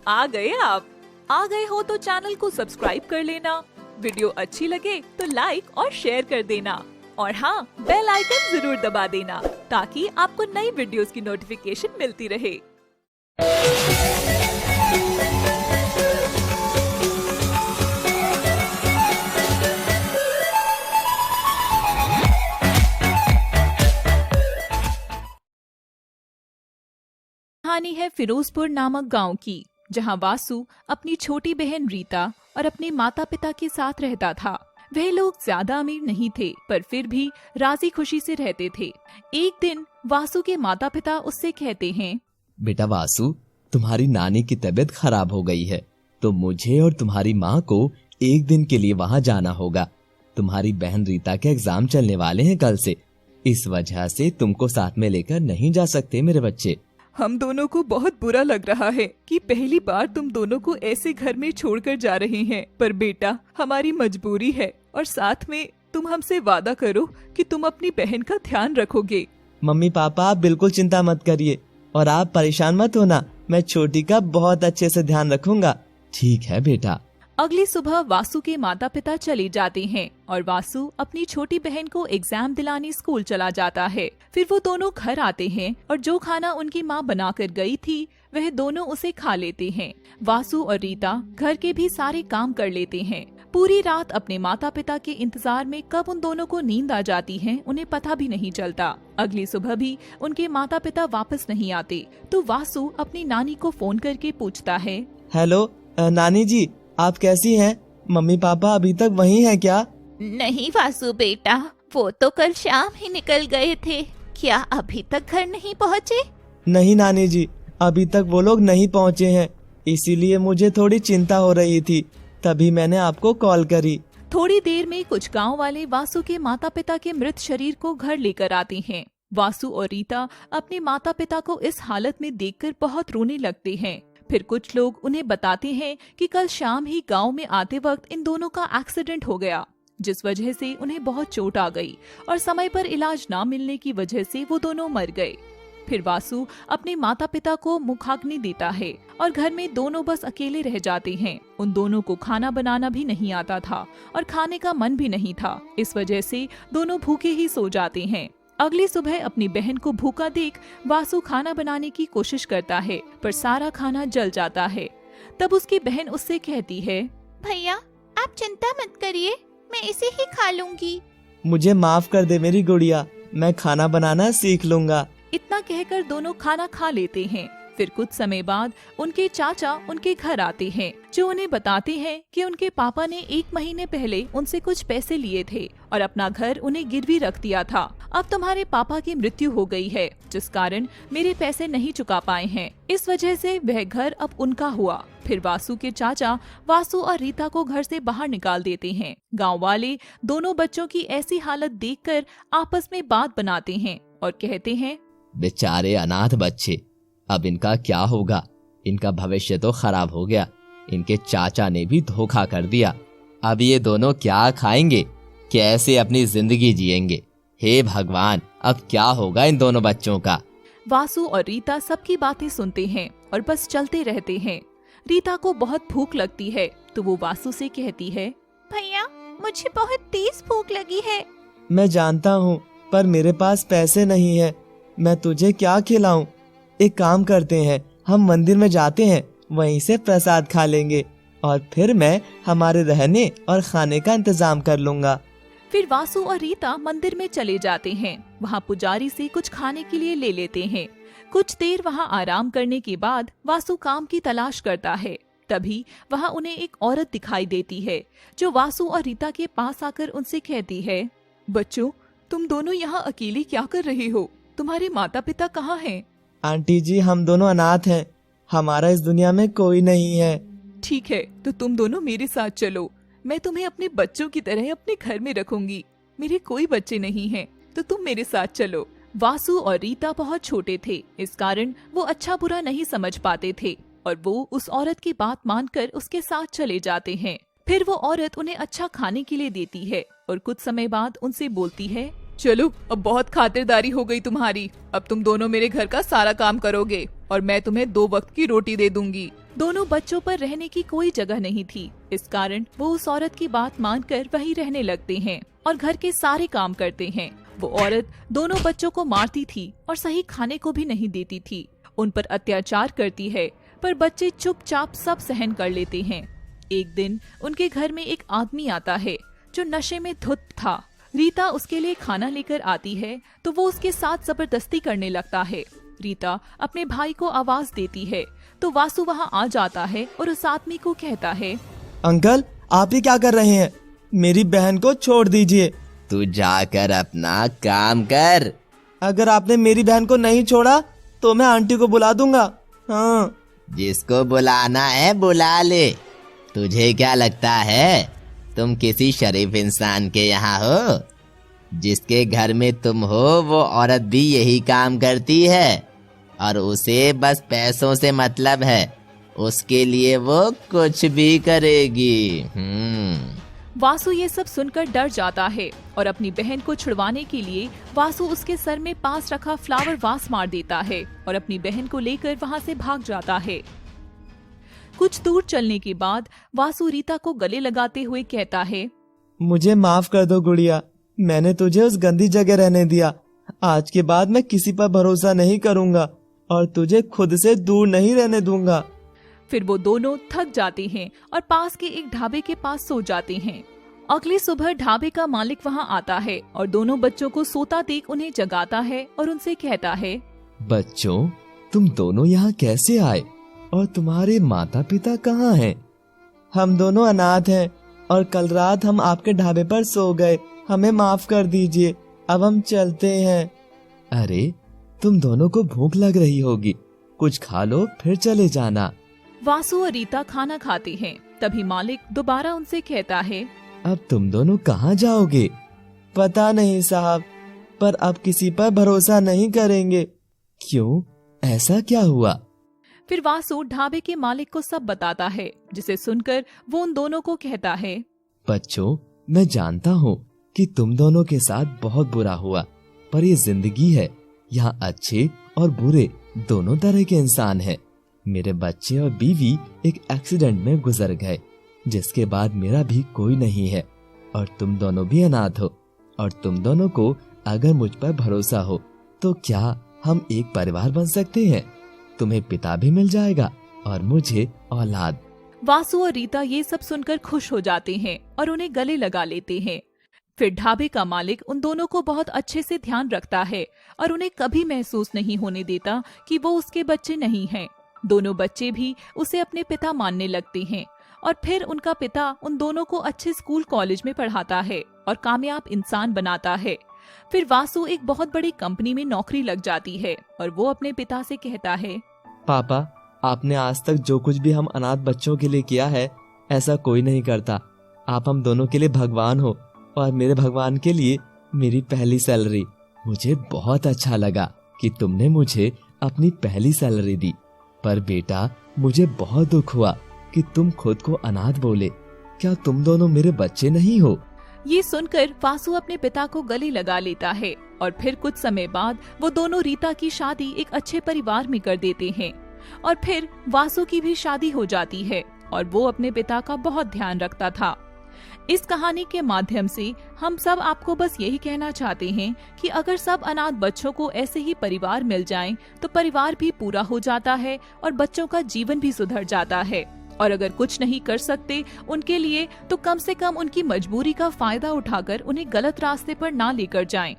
आ गए आप। आ गए हो तो चैनल को सब्सक्राइब कर लेना, वीडियो अच्छी लगे तो लाइक और शेयर कर देना और हाँ, बेल आइकन जरूर दबा देना ताकि आपको नई वीडियोस की नोटिफिकेशन मिलती रहे। कहानी है फिरोजपुर नामक गांव की, जहां वासु अपनी छोटी बहन रीता और अपने माता पिता के साथ रहता था। वह लोग ज्यादा अमीर नहीं थे, पर फिर भी राजी खुशी से रहते थे। एक दिन वासु के माता पिता उससे कहते हैं, बेटा वासु, तुम्हारी नानी की तबीयत खराब हो गई है, तो मुझे और तुम्हारी माँ को एक दिन के लिए वहाँ जाना होगा। तुम्हारी बहन रीता के एग्जाम चलने वाले हैं कल से, इस वजह से तुमको साथ में लेकर नहीं जा सकते मेरे बच्चे। हम दोनों को बहुत बुरा लग रहा है कि पहली बार तुम दोनों को ऐसे घर में छोड़कर जा रहे हैं, पर बेटा हमारी मजबूरी है और साथ में तुम हमसे वादा करो कि तुम अपनी बहन का ध्यान रखोगे। मम्मी पापा आप बिल्कुल चिंता मत करिए और आप परेशान मत होना, मैं छोटी का बहुत अच्छे से ध्यान रखूंगा। ठीक है बेटा। अगली सुबह वासु के माता पिता चले जाते हैं और वासु अपनी छोटी बहन को एग्जाम दिलाने स्कूल चला जाता है। फिर वो दोनों घर आते हैं और जो खाना उनकी माँ बनाकर गई थी वह दोनों उसे खा लेते हैं। वासु और रीता घर के भी सारे काम कर लेते हैं। पूरी रात अपने माता पिता के इंतजार में कब उन दोनों को नींद आ जाती है उन्हें पता भी नहीं चलता। अगली सुबह भी उनके माता पिता वापस नहीं आते, तो वासु अपनी नानी को फोन करके पूछता है, हेलो नानी जी, आप कैसी हैं? मम्मी पापा अभी तक वहीं हैं क्या? नहीं वासु बेटा, वो तो कल शाम ही निकल गए थे। क्या अभी तक घर नहीं पहुँचे? नहीं नानी जी, अभी तक वो लोग नहीं पहुँचे हैं, इसीलिए मुझे थोड़ी चिंता हो रही थी, तभी मैंने आपको कॉल करी। थोड़ी देर में कुछ गांव वाले वासु के माता पिता के मृत शरीर को घर लेकर आते हैं। वासु और रीता अपने माता पिता को इस हालत में देखकर बहुत रोने लगते हैं। फिर कुछ लोग उन्हें बताते हैं कि कल शाम ही गांव में आते वक्त इन दोनों का एक्सीडेंट हो गया, जिस वजह से उन्हें बहुत चोट आ गई और समय पर इलाज ना मिलने की वजह से वो दोनों मर गए। फिर वासु अपने माता पिता को मुखाग्नि देता है और घर में दोनों बस अकेले रह जाते हैं। उन दोनों को खाना बनाना भी नहीं आता था और खाने का मन भी नहीं था, इस वजह से दोनों भूखे ही सो जाते हैं। अगली सुबह अपनी बहन को भूखा देख वासु खाना बनाने की कोशिश करता है, पर सारा खाना जल जाता है। तब उसकी बहन उससे कहती है, भैया आप चिंता मत करिए, मैं इसे ही खा लूंगी। मुझे माफ कर दे मेरी गुड़िया, मैं खाना बनाना सीख लूंगा। इतना कहकर दोनों खाना खा लेते हैं। फिर कुछ समय बाद उनके चाचा उनके घर आते हैं, जो उन्हें बताते हैं कि उनके पापा ने 1 महीने पहले उनसे कुछ पैसे लिए थे और अपना घर उन्हें गिरवी रख दिया था। अब तुम्हारे पापा की मृत्यु हो गई है, जिस कारण मेरे पैसे नहीं चुका पाए हैं, इस वजह से वह घर अब उनका हुआ। फिर वासु के चाचा वासु और रीता को घर से बाहर निकाल देते हैं। गाँव वाले दोनों बच्चों की ऐसी हालत देखकर आपस में बात बनाते हैं और कहते हैं, बेचारे अनाथ बच्चे, अब इनका क्या होगा? इनका भविष्य तो खराब हो गया, इनके चाचा ने भी धोखा कर दिया। अब ये दोनों क्या खाएंगे, कैसे अपनी जिंदगी जिएंगे? हे भगवान, अब क्या होगा इन दोनों बच्चों का? वासु और रीता सबकी बातें सुनते हैं और बस चलते रहते हैं। रीता को बहुत भूख लगती है, तो वो वासु से कहती है, भैया मुझे बहुत तेज भूख लगी है। मैं जानता हूँ, पर मेरे पास पैसे नहीं है, मैं तुझे क्या खिलाऊं? एक काम करते हैं, हम मंदिर में जाते हैं, वहीं से प्रसाद खा लेंगे और फिर मैं हमारे रहने और खाने का इंतजाम कर लूंगा। फिर वासु और रीता मंदिर में चले जाते हैं। वहाँ पुजारी से कुछ खाने के लिए ले लेते हैं। कुछ देर वहाँ आराम करने के बाद वासु काम की तलाश करता है। तभी वहाँ उन्हें एक औरत दिखाई देती है, जो वासु और रीता के पास आकर उनसे कहती है, बच्चों तुम दोनों यहाँ अकेले क्या कर रहे हो? तुम्हारे माता पिता कहाँ हैं? आंटी जी, हम दोनों अनाथ हैं, हमारा इस दुनिया में कोई नहीं है। ठीक है, तो तुम दोनों मेरे साथ चलो, मैं तुम्हें अपने बच्चों की तरह अपने घर में रखूंगी। मेरे कोई बच्चे नहीं हैं, तो तुम मेरे साथ चलो। वासु और रीता बहुत छोटे थे, इस कारण वो अच्छा बुरा नहीं समझ पाते थे और वो उस औरत की बात मानकर उसके साथ चले जाते हैं। फिर वो औरत उन्हें अच्छा खाने के लिए देती है और कुछ समय बाद उनसे बोलती है, चलो अब बहुत खातिरदारी हो गई तुम्हारी, अब तुम दोनों मेरे घर का सारा काम करोगे। और मैं तुम्हें 2 वक्त की रोटी दे दूंगी। दोनों बच्चों पर रहने की कोई जगह नहीं थी, इस कारण वो उस औरत की बात मानकर वहीं रहने लगते हैं और घर के सारे काम करते हैं। वो औरत दोनों बच्चों को मारती थी और सही खाने को भी नहीं देती थी, उन पर अत्याचार करती है, पर बच्चे चुपचाप सब सहन कर लेते हैं। एक दिन उनके घर में एक आदमी आता है जो नशे में धुत था। रीता उसके लिए खाना लेकर आती है तो वो उसके साथ जबरदस्ती करने लगता है। रीता अपने भाई को आवाज देती है तो वासु वहाँ आ जाता है और उस आदमी को कहता है, अंकल आप ही क्या कर रहे हैं? मेरी बहन को छोड़ दीजिए। तू जाकर अपना काम कर। अगर आपने मेरी बहन को नहीं छोड़ा तो मैं आंटी को बुला दूंगा। हाँ। जिसको बुलाना है बुला ले। तुझे क्या लगता है तुम किसी शरीफ इंसान के यहाँ हो? जिसके घर में तुम हो वो औरत भी यही काम करती है और उसे बस पैसों से मतलब है, उसके लिए वो कुछ भी करेगी। वासु ये सब सुनकर डर जाता है और अपनी बहन को छुड़वाने के लिए वासु उसके सर में पास रखा फ्लावर वास मार देता है और अपनी बहन को लेकर वहाँ से भाग जाता है। कुछ दूर चलने के बाद वासु रीता को गले लगाते हुए कहता है, मुझे माफ कर दो गुड़िया, मैंने तुझे उस गंदी जगह रहने दिया। आज के बाद मैं किसी पर भरोसा नहीं करूँगा और तुझे खुद से दूर नहीं रहने दूंगा। फिर वो दोनों थक जाते हैं और पास के एक ढाबे के पास सो जाते हैं। अगली सुबह ढाबे का मालिक वहाँ आता है और दोनों बच्चों को सोता देख उन्हें जगाता है और उनसे कहता है, बच्चों तुम दोनों यहाँ कैसे आए और तुम्हारे माता पिता कहाँ हैं? हम दोनों अनाथ हैं और कल रात हम आपके ढाबे पर सो गए, हमें माफ कर दीजिए, अब हम चलते हैं। अरे तुम दोनों को भूख लग रही होगी, कुछ खा लो फिर चले जाना। वासु और रीता खाना खाते हैं। तभी मालिक दोबारा उनसे कहता है, अब तुम दोनों कहाँ जाओगे? पता नहीं साहब, पर अब किसी पर भरोसा नहीं करेंगे। क्यों, ऐसा क्या हुआ? फिर वासु ढाबे के मालिक को सब बताता है, जिसे सुनकर वो उन दोनों को कहता है, बच्चों मैं जानता हूँ कि तुम दोनों के साथ बहुत बुरा हुआ, पर ये जिंदगी है, यहाँ अच्छे और बुरे दोनों तरह के इंसान हैं। मेरे बच्चे और बीवी एक एक्सीडेंट में गुजर गए, जिसके बाद मेरा भी कोई नहीं है और तुम दोनों भी अनाथ हो और तुम दोनों को अगर मुझ पर भरोसा हो तो क्या हम एक परिवार बन सकते हैं? तुम्हें पिता भी मिल जाएगा और मुझे औलाद। वासु और रीता ये सब सुनकर खुश हो जाते हैं और उन्हें गले लगा लेते हैं। फिर ढाबे का मालिक उन दोनों को बहुत अच्छे से ध्यान रखता है और उन्हें कभी महसूस नहीं होने देता कि वो उसके बच्चे नहीं हैं। दोनों बच्चे भी उसे अपने पिता मानने लगते हैं और फिर उनका पिता उन दोनों को अच्छे स्कूल कॉलेज में पढ़ाता है और कामयाब इंसान बनाता है। फिर वासु एक बहुत बड़ी कंपनी में नौकरी लग जाती है और वो अपने पिता से कहता है, पापा आपने आज तक जो कुछ भी हम अनाथ बच्चों के लिए किया है ऐसा कोई नहीं करता। आप हम दोनों के लिए भगवान हो और मेरे भगवान के लिए मेरी पहली सैलरी। मुझे बहुत अच्छा लगा कि तुमने मुझे अपनी पहली सैलरी दी, पर बेटा मुझे बहुत दुख हुआ कि तुम खुद को अनाथ बोले। क्या तुम दोनों मेरे बच्चे नहीं हो? ये सुनकर वासु अपने पिता को गले लगा लेता है और फिर कुछ समय बाद वो दोनों रीता की शादी एक अच्छे परिवार में कर देते हैं और फिर वासु की भी शादी हो जाती है और वो अपने पिता का बहुत ध्यान रखता था। इस कहानी के माध्यम से हम सब आपको बस यही कहना चाहते हैं कि अगर सब अनाथ बच्चों को ऐसे ही परिवार मिल जाएं, तो परिवार भी पूरा हो जाता है और बच्चों का जीवन भी सुधर जाता है। और अगर कुछ नहीं कर सकते उनके लिए, तो कम से कम उनकी मजबूरी का फायदा उठाकर उन्हें गलत रास्ते पर ना लेकर जाएं।